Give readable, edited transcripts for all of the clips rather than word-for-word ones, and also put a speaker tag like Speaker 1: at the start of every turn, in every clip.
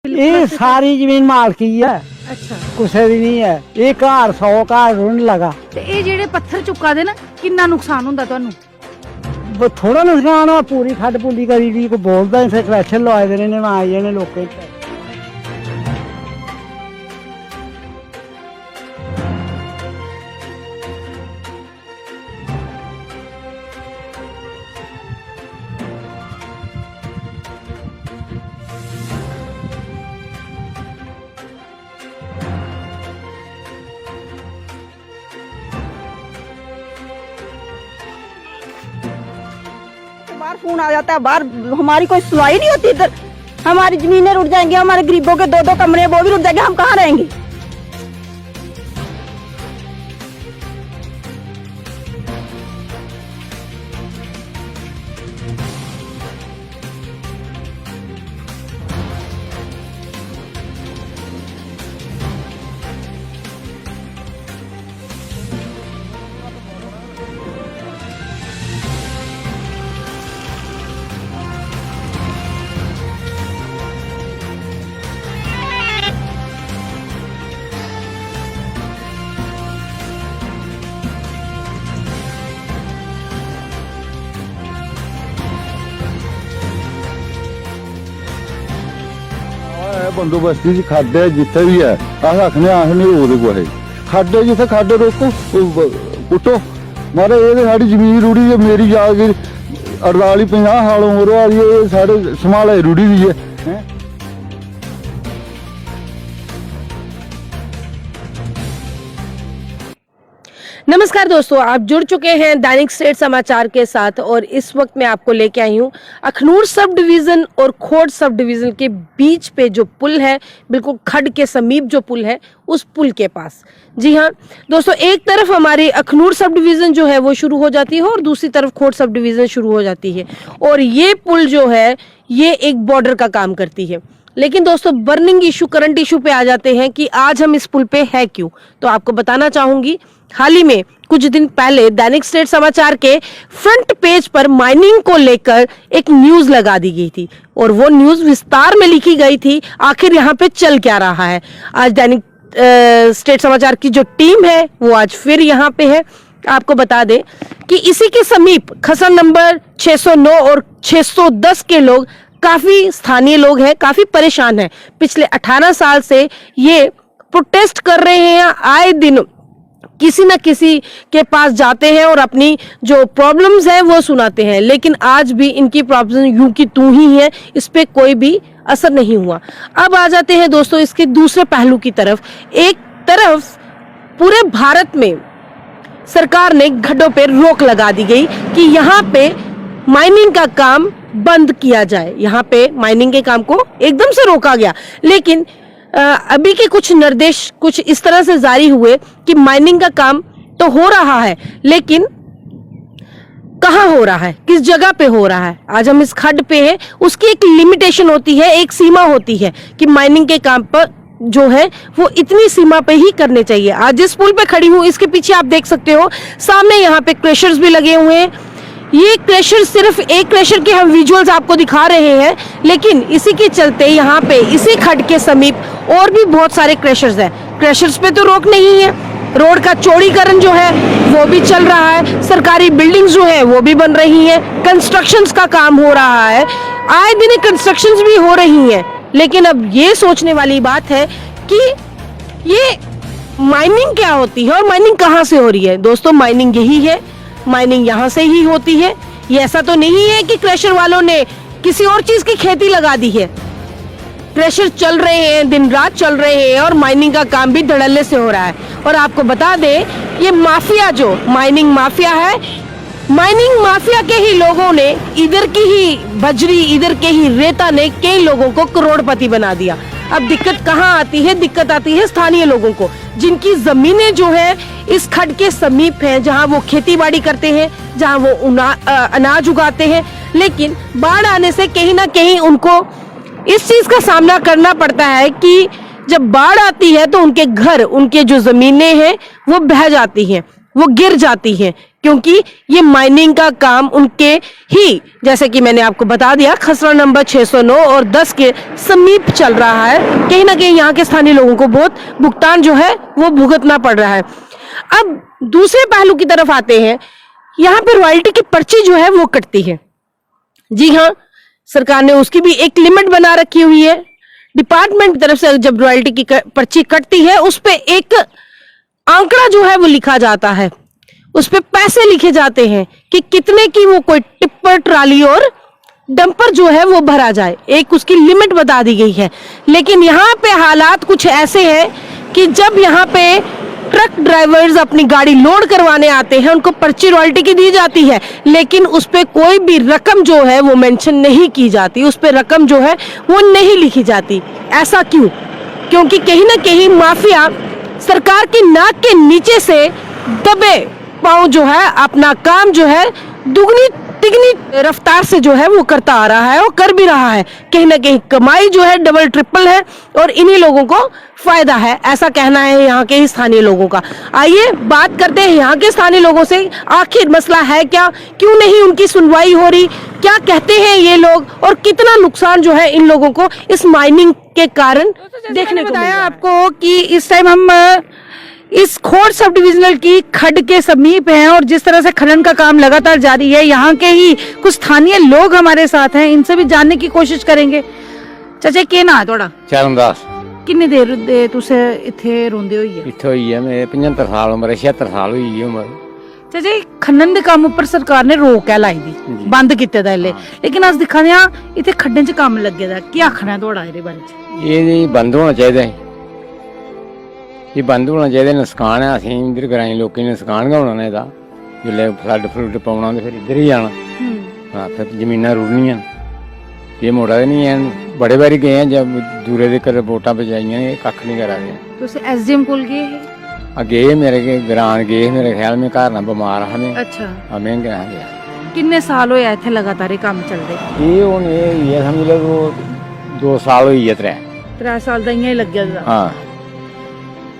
Speaker 1: ये सारी जमीन मालकी है।
Speaker 2: अच्छा
Speaker 1: कुछ भी नहीं है। ये घर 100 घर रुन लगा।
Speaker 2: ਤੇ ਇਹ ਜਿਹੜੇ ਪੱਥਰ ਚੁੱਕਾ ਦੇ ਨਾ ਕਿੰਨਾ ਨੁਕਸਾਨ ਹੁੰਦਾ ਤੁਹਾਨੂੰ?
Speaker 1: थोड़ा नुकसान है। पूरी खड पुली करी दी कोई बोलता नहीं। फिर क्रैशर लवाए देने ने आई जाने लोग।
Speaker 3: बाहर फोन आ जाता है, बाहर हमारी कोई सुनवाई नहीं होती। इधर हमारी जमीनें रुट जाएंगी, हमारे गरीबों के 2-2 कमरे वो भी रुट जाएंगे, हम कहाँ रहेंगे?
Speaker 4: बंदोबस्ती च खड्ड जिथे भी है अस आखने रोक दे कुछ खड्ड जिथे खड्ड रोको पुट्टो। महाराज ये साड़ी जमीन रुड़ी है। मेरी जागीर 48-50 साल उम्र वाली है। साढ़े संभाले रुड़ी दी है।
Speaker 5: नमस्कार दोस्तों, आप जुड़ चुके हैं दैनिक स्टेट समाचार के साथ और इस वक्त मैं आपको लेके आई हूँ अखनूर सब डिवीज़न और खोड़ सब डिवीज़न के बीच पे जो पुल है, बिल्कुल खड के समीप जो पुल है, उस पुल के पास। जी हाँ दोस्तों, एक तरफ हमारी अखनूर सब डिवीज़न जो है वो शुरू हो जाती है और दूसरी तरफ खोड़ सब डिवीज़न शुरू हो जाती है। और ये पुल जो है ये एक बॉर्डर का काम करती है। लेकिन दोस्तों बर्निंग इशू, करंट इशू पे आ जाते हैं कि आज हम इस पुल पे है क्यों। तो आपको बताना चाहूंगी, हाल ही में कुछ दिन पहले दैनिक स्टेट समाचार के फ्रंट पेज पर माइनिंग को लेकर एक न्यूज लगा दी गई थी और वो न्यूज विस्तार में लिखी गई थी आखिर यहाँ पे चल क्या रहा है। आज दैनिक स्टेट समाचार की जो टीम है वो आज फिर यहाँ पे है। आपको बता दें कि इसी के समीप खसर नंबर 609 और 610 के लोग, काफी स्थानीय लोग हैं, काफी परेशान हैं। पिछले 18 साल से ये प्रोटेस्ट कर रहे हैं। आए दिन किसी न किसी के पास जाते हैं और अपनी जो प्रॉब्लम्स हैं वो सुनाते हैं, लेकिन आज भी इनकी प्रॉब्लम यूं की तू ही है, इस पे कोई भी असर नहीं हुआ। अब आ जाते हैं दोस्तों इसके दूसरे पहलू की तरफ। एक तरफ पूरे भारत में सरकार ने गड्ढों पे रोक लगा दी गई कि यहाँ पे माइनिंग का काम बंद किया जाए। यहाँ पे माइनिंग के काम को एकदम से रोका गया। लेकिन अभी के कुछ निर्देश कुछ इस तरह से जारी हुए कि माइनिंग का काम तो हो रहा है, लेकिन कहाँ हो रहा है, किस जगह पे हो रहा है। आज हम इस खड्ड पे हैं, उसकी एक लिमिटेशन होती है, एक सीमा होती है कि माइनिंग के काम पर जो है वो इतनी सीमा पे ही करने चाहिए। आज जिस पुल पे खड़ी हूँ इसके पीछे आप देख सकते हो, सामने यहाँ पे क्रशर्स भी लगे हुए हैं। ये क्रशर, सिर्फ एक क्रशर के हम विजुअल्स आपको दिखा रहे हैं, लेकिन इसी के चलते यहाँ पे इसी खड्ड के समीप और भी बहुत सारे क्रशर्स हैं। क्रशर्स पे तो रोक नहीं है, रोड का चौड़ीकरण जो है वो भी चल रहा है, सरकारी बिल्डिंग्स जो है वो भी बन रही हैं, कंस्ट्रक्शंस का काम हो रहा है, आए दिन कंस्ट्रक्शंस भी हो रही हैं। लेकिन अब ये सोचने वाली बात है कि ये माइनिंग क्या होती है और माइनिंग कहाँ से हो रही है। दोस्तों माइनिंग यही है, माइनिंग यहाँ से ही होती है। ये ऐसा तो नहीं है कि क्रशर वालों ने किसी और चीज की खेती लगा दी है। क्रशर चल रहे हैं, दिन रात चल रहे हैं और माइनिंग का काम भी धड़ल्ले से हो रहा है। और आपको बता दें, ये माफिया जो माइनिंग माफिया है, माइनिंग माफिया के ही लोगों ने, इधर की ही बजरी, इधर के ही रेता ने कई लोगों को करोड़पति बना दिया। अब दिक्कत कहाँ आती है? दिक्कत आती है स्थानीय लोगों को, जिनकी जमीनें जो है इस खड्ड के समीप हैं, जहां वो खेती बाड़ी करते हैं, जहां वो अनाज उगाते हैं। लेकिन बाढ़ आने से कहीं ना कहीं उनको इस चीज का सामना करना पड़ता है कि जब बाढ़ आती है तो उनके घर, उनके जो जमीनें हैं वो बह जाती हैं, वो गिर जाती हैं। क्योंकि ये माइनिंग का काम उनके ही, जैसे कि मैंने आपको बता दिया, खसरा नंबर 609 और 10 के समीप चल रहा है। कहीं ना कहीं यहाँ के स्थानीय लोगों को बहुत भुगतान जो है वो भुगतना पड़ रहा है। अब दूसरे पहलू की तरफ आते हैं, यहाँ पे रॉयल्टी की पर्ची जो है वो कटती है। जी हाँ, सरकार ने उसकी भी एक लिमिट बना रखी हुई है। डिपार्टमेंट की तरफ से जब रॉयल्टी की पर्ची कटती है, उस पे एक आंकड़ा जो है वो लिखा जाता है, उस पे पैसे लिखे जाते हैं कि कितने की वो कोई टिप्पर, ट्राली और डंपर जो है वो भरा जाए। एक उसकी लिमिट बता दी गई है। लेकिन यहाँ पे हालात कुछ ऐसे हैं कि जब यहाँ पे ट्रक ड्राइवर्स अपनी गाड़ी लोड करवाने आते हैं, उनको पर्ची रॉयल्टी की दी जाती है, लेकिन उस पे कोई भी रकम जो है वो मेंशन नहीं की जाती, उस पे रकम जो है वो नहीं लिखी जाती। ऐसा क्यों? क्योंकि कहीं ना कहीं माफिया सरकार की नाक के नीचे से दबे पांव जो है अपना काम जो है दुगनी तिगनी रफ्तार से जो है वो करता आ रहा है और कर भी रहा है। कहीं ना कहीं कमाई जो है डबल ट्रिपल है और इन्हीं लोगों को फायदा है, ऐसा कहना है यहाँ के स्थानीय लोगों का। आइए बात करते हैं यहाँ के स्थानीय लोगों से, आखिर मसला है क्या, क्यों नहीं उनकी सुनवाई हो रही, क्या कहते हैं ये लोग और कितना नुकसान जो है इन लोगों को इस माइनिंग के कारण देखने को बताया आपको कि इस टाइम हम इस खोड़ सब डिविजनल की खड्ड के समीप हैं और जिस तरह से खनन का काम लगातार जारी है, यहाँ के ही कुछ स्थानीय लोग हमारे साथ हैं, इनसे भी जानने की कोशिश करेंगे। चाचा के ना थोड़ा
Speaker 6: चरणदास
Speaker 2: किन्नी देर दे तुसे इथे रोंदे होई है?
Speaker 6: इत्थे होई है मेरे 75 साल उम्र, 76 साल हुई है उम्र।
Speaker 2: चाचा खनन दे काम उपर सरकार ने रोक है लाई दी, बंद कीते दा ले, लेकिन अस दिखा दिया इथे खड्डे च काम लगे दा, क्या आखना है थोड़ा इहदे बारे च?
Speaker 6: ये बंद होना चाहिए, ये बंद होना चाहिए। नुकसान है, असीं इधर ग्रामीण लोकें नुकसान गै होना ਇਹਦਾ। जिसलै फ्लड फ्लुड पाउना ते फिर इधर ही जाना। हाँ, फिर जमीनां रुड़नियां। ये मुड़ा दे नहीं है, बड़े बारी गए हैं, जब दूरे दे कर वोटां पजाइयां, ये कक्ख नहीं करा रहे।
Speaker 2: तुसी एसडीएम कोल गए हे?
Speaker 6: गए मेरे ग्रां गए, मेरे ख्याल में घर ना बीमार हा मैं।
Speaker 2: अच्छा,
Speaker 6: हमें गया गया।
Speaker 2: किन्ने साल होया इथे लगातार ये काम चल रहे?
Speaker 6: ये हुण ये समझ लो वो 2 साल हुई है,
Speaker 2: 3 साल दा इयां ही लग गया।
Speaker 6: हाँ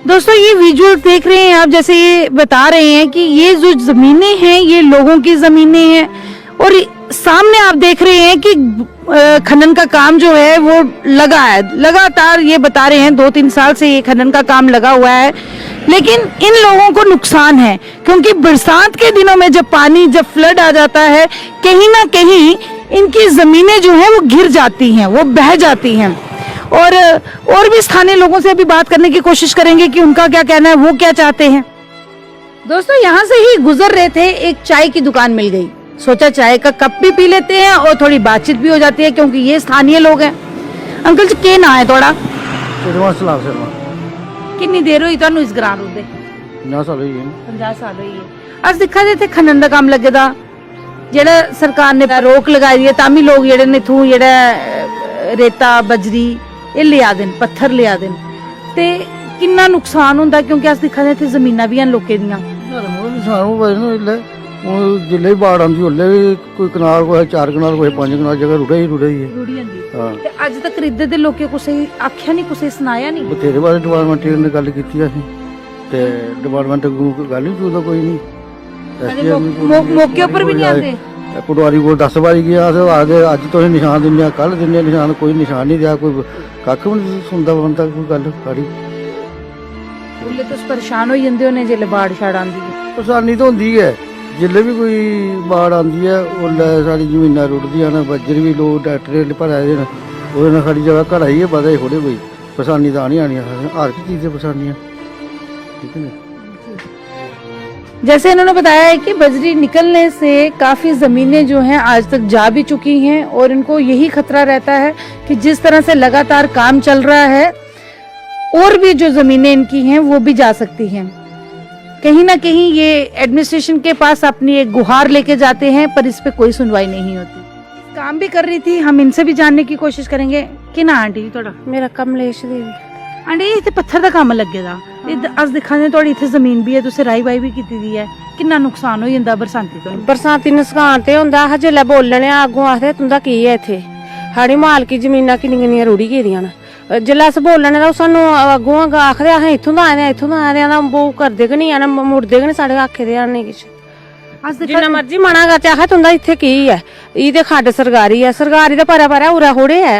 Speaker 2: दोस्तों, ये विजुअल देख रहे हैं आप, जैसे ये बता रहे हैं कि ये जो जमीनें हैं ये लोगों की जमीनें हैं और सामने आप देख रहे हैं कि खनन का काम जो है वो लगा है लगातार। ये बता रहे हैं 2-3 साल से ये खनन का काम लगा हुआ है, लेकिन इन लोगों को नुकसान है क्योंकि बरसात के दिनों में जब पानी, जब फ्लड आ जाता है, कहीं ना कहीं इनकी जमीनें जो है वो घिर जाती हैं, वो बह जाती हैं। और भी स्थानीय लोगों से अभी बात करने की कोशिश करेंगे कि उनका क्या कहना है, वो क्या चाहते हैं। दोस्तों, यहाँ से ही गुजर रहे थे, एक चाय की दुकान मिल गई, सोचा चाय का कप भी पी लेते हैं और थोड़ी बातचीत भी हो जाती है क्योंकि ये स्थानीय लोग हैं। अंकल जी के ना है थोड़ा? कितनी देर हुई तुहानू इस ग्रां नूं?
Speaker 4: 50 साल हुई है।
Speaker 2: 50 साल हुई है। अस दिखा दे थे खनन दा काम लगे दा, जेड़ा सरकार ने रोक लगाई है, तामी लोग जेड़े ने इथों जेड़ा रेता, बजरी ये लिया देन, पत्थर लिया देन, ते किन्ना नुकसान होंदा क्योंकि अस दिखा दे थे जमीनां भी हैं लोकें दियां।
Speaker 4: जिले बाढ़ आंदी उल्ले भी कोई कनाल, कोई 4 कनाल, कोई 5 कनाल जगह रुढ़े ही है।
Speaker 2: रुड़ी जंदी। ते अज तक खरीदे दे लोकें कुसै आख्या नहीं, कुसै सनाया नहीं।
Speaker 4: बथेरे बारे डिपार्टमेंट ने गल कीती असीं ते डिपार्टमेंट गल ही चूदा कोई नहीं।
Speaker 2: मौके उपर भी नहीं आंदे।
Speaker 4: पटवारी को 10 बारी गया, आगे अज तुसीं निशान दिन्ने, कल दिन्ने निशान, कोई निशान नहीं दिया, कोई कक्ख भी नहीं सुनदा बंदा कोई गल साड़ी।
Speaker 2: उल्ले तुस परेशान हो जंदे होने जेल्लै बाढ़ छाड़ आंदी है?
Speaker 4: परेशानी तो होंदी है, जिसले भी कोई बाढ़ आती है उसले सारी जमीनां रुड़दियां न, बज्जर भी लोग ट्रैक्टर भराए दे न, ओहदे नाल सारी जगह घड़ा ही पता ही थोड़े कोई परेशानी तो आनी आनी हर चीज़ से परेशानियां, ठीक है ना।
Speaker 2: जैसे इन्होंने बताया है कि बजरी निकलने से काफी जमीनें जो हैं आज तक जा भी चुकी हैं और इनको यही खतरा रहता है कि जिस तरह से लगातार काम चल रहा है और भी जो जमीनें इनकी हैं वो भी जा सकती हैं। कहीं ना कहीं ये एडमिनिस्ट्रेशन के पास अपनी एक गुहार लेके जाते हैं पर इस पे कोई सुनवाई नहीं होती। काम भी कर रही थी, हम इनसे भी जानने की कोशिश करेंगे कि ना आंटी थोड़ा?
Speaker 3: मेरा कमलेश देवी।
Speaker 2: आंटी इतने पत्थर का काम लगे दा, अस दिखा दे थोड़ी इतने जमीन भी है, तुसे राई बाई भी की दी है, कितना नुकसान हो जाता बरसाती तो?
Speaker 3: बरसाती नुकसान ते हुंदा हा, जेल्लै बोलने अगों आखदे तुंदा की है इत्थे, साढ़ी मालकी जमीनां किन्नियां रुड़ी गेदियां न। जेल्लै अस बोलने दा सानू अगों आखदे असें इत्थों दा आए इत्थों दा आए, वो करदे गै नहीं, मुड़दे गै नहीं साढ़े आखे दे आने किश।
Speaker 2: ਅੱਜ ਦਿਖਾ
Speaker 3: ਜਿੰਨਾ ਮਰਜੀ ਮਨਾ ਕਰ ਚਾਹੇ ਤੁੰਦਾ ਇੱਥੇ ਕੀ ਹੈ ਇਹ ਤੇ ਖੱਡ ਸਰਕਾਰੀ ਹੈ ਸਰਕਾਰੀ ਦਾ ਭਰਾ ਉਰਾ ਹੋੜੇ ਹੈ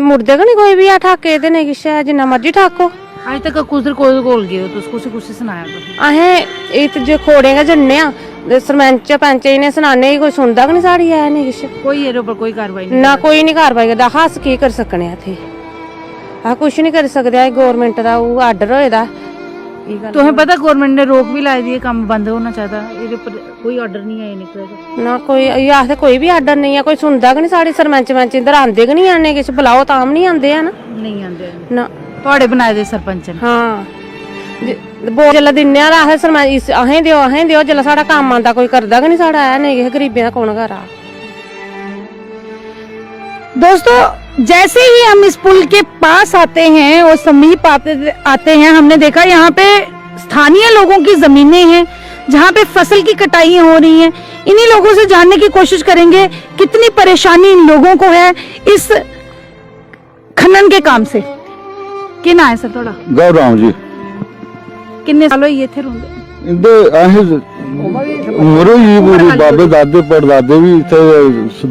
Speaker 3: ਮੁੜਦੇ ਕਿ ਨਹੀਂ ਕੋਈ ਵੀ ਆ ਠਾਕੇ ਤੇ ਨਹੀਂ ਕਿਛਾ ਜਿੰਨਾ ਮਰਜੀ ਠਾਕੋ
Speaker 2: आज तक कुछ कोल गए हो तो उसको कुछ सुनाया करो।
Speaker 3: अहें इत जो खोड़ेगा जन्ने सरपंच पंच इन्हें सुनाने कोई सुनता कि नहीं साड़ी है नहीं किश
Speaker 2: कोई एरे पर कोई कार्रवाई नहीं
Speaker 3: ना कोई नहीं कार्रवाई करता हस की कर सकने थे कुछ नहीं कर सकते गवर्नमेंट का वो आर्डर होए दा
Speaker 2: तुम्हें पता गवर्नमेंट ने रोक भी लाई दी है काम बंद होना चाहता एरे पर कोई ऑर्डर नहीं है निकलेगा
Speaker 3: ना कोई ये आखते कोई भी आर्डर नहीं है कोई सुनता कि नहीं साड़ी सरपंच पंच इधर आंदे कि नहीं आने किश बुलाओ ताम नहीं आंदे है ना
Speaker 2: नहीं आंदे
Speaker 3: ना
Speaker 2: थोड़े बनाए दे सरपंच ने
Speaker 3: हाँ बोल जल्ला दिन्ने आ रहा सरपंच अहें दियो जल्ला साड़ा काम आंदा कोई करदा कि नहीं साड़ा है नहीं किश गरीबें दा कौन घर आ।
Speaker 2: दोस्तों जैसे ही हम इस पुल के पास आते हैं और समीप आते हैं हमने देखा यहाँ पे स्थानीय लोगों की जमीनें हैं जहाँ पे फसल की कटाई हो रही हैं। इन्हीं लोगों से जानने की कोशिश करेंगे कितनी परेशानी इन लोगों को है इस खनन के काम से। कि ना है सर थोड़ा
Speaker 4: गौराम जी
Speaker 2: किन्ने साल ये थे रोंदे
Speaker 4: इंदे अहें उम्र ही पूरी बाबे दादे परदादे भी इथे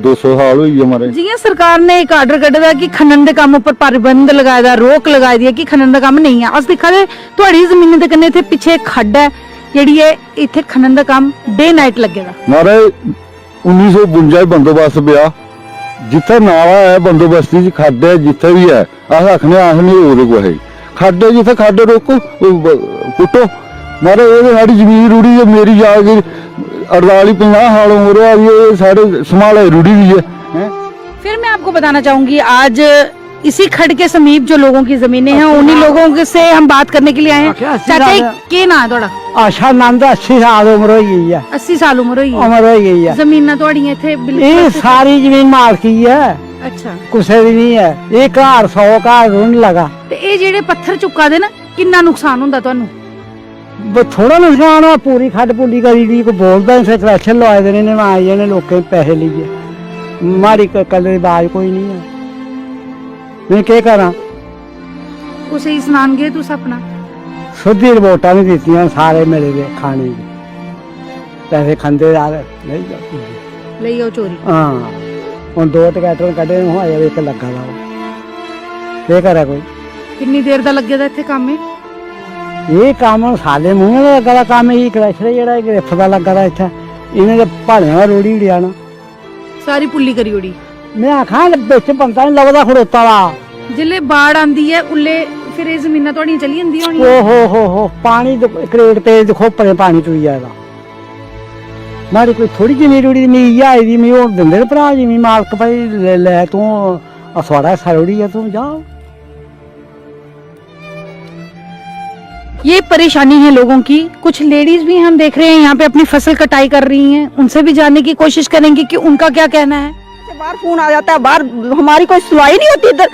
Speaker 4: 200 साल हुई हमारे
Speaker 2: जियां सरकार ने एक आर्डर कड्ढा कि खनन दे काम उपर प्रतिबंध लगाया दा रोक लगाई दी है कि खनन दा काम नहीं है। अस दिखा दे तुहाड़ी जमीन दे कन्ने इथे पीछे एक खड्ड है जेहड़ी है इथे खनन दा काम डे नाइट लगेगा।
Speaker 4: मारे 1952 बंदोबस्त पिया जिथे नाला है बंदोबस्ती च खड्ड है जिथे भी है अस आखने ओदे को है खड्ड है जिथे खड्ड रोको पुट्टो मारे ये साड़ी जमीन रूढ़ी है मेरी जागीर 48-50 साल उम्र है ये सारे संभाले रूढ़ी भी है।
Speaker 2: फिर मैं आपको बताना चाहूंगी आज इसी खड्ड के समीप जो लोगों की जमीनें हैं उन्हीं लोगों से हम बात करने के लिए आए हैं। चाचा के ना है थोड़ा
Speaker 1: आशा नंद 80 साल उम्र हो गई है
Speaker 2: 80 साल उम्र हुई है
Speaker 1: उम्र हो गई है
Speaker 2: जमीन थोड़ी थे
Speaker 1: ये सारी जमीन मालकी है
Speaker 2: अच्छा
Speaker 1: कुछ भी नहीं है ये घर 100 घर रुन लगा
Speaker 2: ते ये जेडे पत्थर चुका दे ना कितना नुकसान हुंदा तुहानू
Speaker 1: थोड़ा नुकसान है पूरी खड्ड पुली करी दी कोई बोलदा इसे कलेक्शन लवाए देने ने आए ने लोकें पैसे लिए मारी कल बाज कोई नहीं है मैं क्या करा
Speaker 2: उसे स्नान गए तू अपना
Speaker 1: सुधी रिपोर्टा नहीं दीतियां सारे मेरे दे खाने की पैसे खंदे जा रहे
Speaker 2: ले आओ चोरी
Speaker 1: हाँ हम 2 टकैटर कटे होया एक लगा दा क्या करा कोई
Speaker 2: कितनी देर दा लगे दा इत्थे काम में
Speaker 1: ये काम साले मुंह लगा दा काम ही क्रैशर जेड़ा ग्रिफ दा लगा दा इत्थे इन्हें ते भाड़ियां रोड़ी उड़ियाना
Speaker 2: सारी पुल्ली करी उड़ी
Speaker 1: मैं आखा बिच बंदा नहीं लगदा खड़ोता वा
Speaker 2: जिले बाढ़ आंदी है उल्ले फिर ये जमीनां थोड़ी चली जंदी होनी
Speaker 1: हो पानी करेट ते देखो परे पानी टुरी जाएगा मारी कोई थोड़ी जमीन रुड़ी मिगी आई दी मैं और दिंदे भरा जमीन मालक भाई ले तू थोड़ा हिस्सा रुड़ी है तू जाओ।
Speaker 2: ये परेशानी है लोगों की। कुछ लेडीज भी हम देख रहे हैं यहाँ पे अपनी फसल कटाई कर रही हैं उनसे भी जानने की कोशिश करेंगे कि उनका क्या कहना है।
Speaker 7: बाहर फोन आ जाता है बाहर हमारी कोई सुनवाई नहीं होती इधर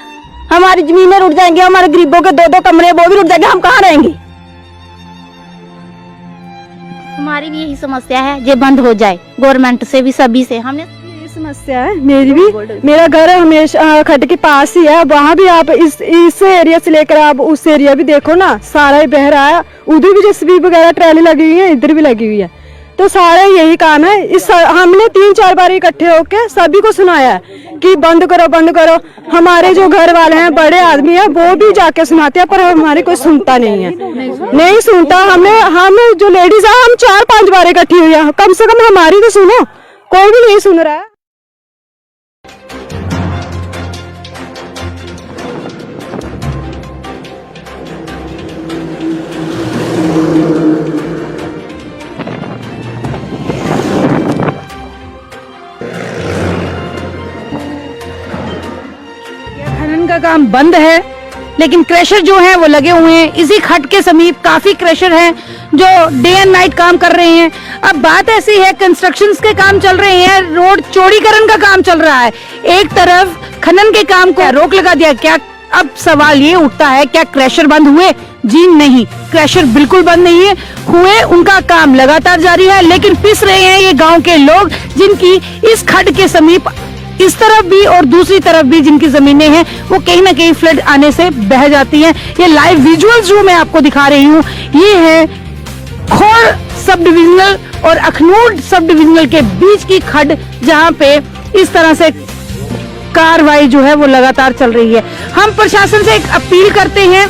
Speaker 7: हमारी जमीनें रुट जाएंगी हमारे गरीबों के 2-2 कमरे वो भी रुट जाएंगे हम कहाँ रहेंगे।
Speaker 8: हमारी भी यही समस्या है जो बंद हो जाए गवर्नमेंट से भी सभी से हमने
Speaker 7: ये समस्या है मेरी भी मेरा घर हमेशा खड्ड के पास ही है वहाँ भी आप इस एरिया से लेकर आप उस एरिया भी देखो ना सारा ही बह रहा है उधर भी जेसीबी वगैरह ट्रैली लगी हुई है इधर भी लगी हुई है तो सारा यही काम है। इस हमने 3-4 बार इकट्ठे होके सभी को सुनाया है कि बंद करो हमारे जो घर वाले हैं बड़े आदमी हैं वो भी जाके सुनाते हैं पर हमारे कोई सुनता नहीं है नहीं सुनता। हम जो लेडीज है हम 4-5 बार इकट्ठी हुई है कम से कम हमारी तो सुनो कोई भी नहीं सुन रहा है।
Speaker 2: खनन का काम बंद है लेकिन क्रशर जो है वो लगे हुए हैं। इसी खड्ड के समीप काफी क्रशर हैं जो डे एंड नाइट काम कर रहे हैं। अब बात ऐसी है कंस्ट्रक्शंस के काम चल रहे हैं रोड चौड़ीकरण का काम चल रहा है एक तरफ खनन के काम को रोक लगा दिया। क्या अब सवाल ये उठता है क्या क्रशर बंद हुए? जी नहीं क्रशर बिल्कुल बंद नहीं है हुए उनका काम लगातार जारी है लेकिन पिस रहे हैं ये गाँव के लोग जिनकी इस खड्ड के समीप इस तरफ भी और दूसरी तरफ भी जिनकी जमीनें हैं वो कहीं ना कहीं फ्लड आने से बह जाती हैं। ये लाइव विजुअल्स जो मैं आपको दिखा रही हूँ ये है खोड़ सब डिविजनल और अखनूर सब डिविजनल के बीच की खड्ड, जहां पे इस तरह से कार्रवाई जो है वो लगातार चल रही है। हम प्रशासन से एक अपील करते हैं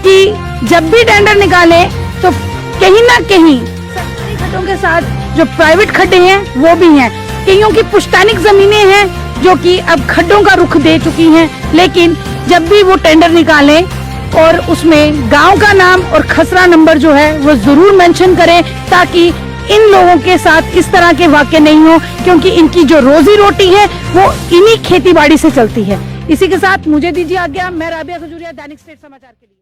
Speaker 2: कि जब भी टेंडर निकालें तो कहीं ना कहीं सरकारी खड्डों के साथ जो प्राइवेट खड्डे हैं वो भी हैं। कईयों की पुश्तैनिक जमीनें हैं जो कि अब खड्डों का रुख दे चुकी हैं, लेकिन जब भी वो टेंडर निकालें और उसमें गांव का नाम और खसरा नंबर जो है वो जरूर मेंशन करें, ताकि इन लोगों के साथ इस तरह के वाकये नहीं हो, क्योंकि इनकी जो रोजी रोटी है वो इन्हीं खेती बाड़ी से चलती है। इसी के साथ मुझे दीजिए आज्ञा। मैं राबिया खजूरिया, दैनिक स्टेट समाचार के लिए।